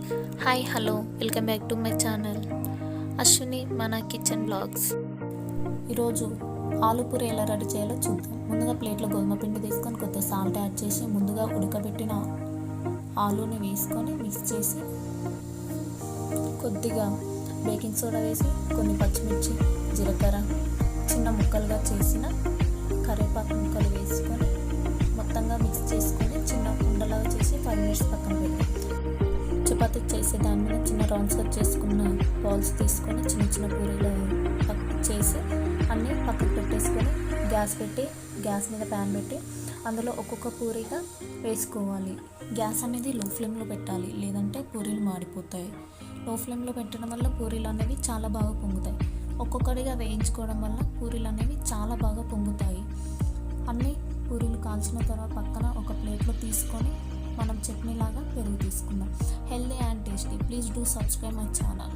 Hi hello welcome back to my channel Ashwini మన kitchen blogs. ఈరోజు ఆలు పూరి ఎలా రెడీ చేయాలో చూద్దాం. ముందుగా ప్లేట్లో గోధుమ పిండి తీసుకొని కొద్దిగా సాల్ట్ యాడ్ చేసి ముందుగా ఉడకబెట్టిన ఆలుని వేసుకొని మిక్స్ చేసి కొద్దిగా బేకింగ్ సోడా వేసి కొన్ని పచ్చిమిర్చి జీలకర్ర చిన్న ముక్కలుగా చేసిన కరివేపాకు ముక్కలు వేసుకొని మొత్తంగా మిక్స్ చేసుకొని చిన్న ఉండలాగా చేసి 5 మినిట్స్ పక్కన పెట్టి చపాతీ చేసే దాని మీద చిన్న రౌండ్స్ కట్ చేసుకున్న బాల్స్ తీసుకొని చిన్న చిన్న పూరీలు చేసి అన్నీ పక్కకు పెట్టేసుకొని గ్యాస్ మీద ప్యాన్ పెట్టి అందులో ఒక్కొక్క పూరీగా వేసుకోవాలి. గ్యాస్ అనేది లో ఫ్లేమ్లో పెట్టాలి, లేదంటే పూరీలు మాడిపోతాయి. లో ఫ్లేమ్లో పెట్టడం వల్ల పూరీలు అనేవి చాలా బాగా పొంగుతాయి. ఒక్కొక్కటిగా వేయించుకోవడం వల్ల పూరీలు అనేవి చాలా బాగా పొంగుతాయి. అన్నీ పూరీలు కాల్చిన తర్వాత పక్కన ఒక ప్లేట్లో తీసుకొని మనం చట్నీ లాగా పెరుగు తీసుకుందాం. Healthy and tasty. Please do subscribe my channel.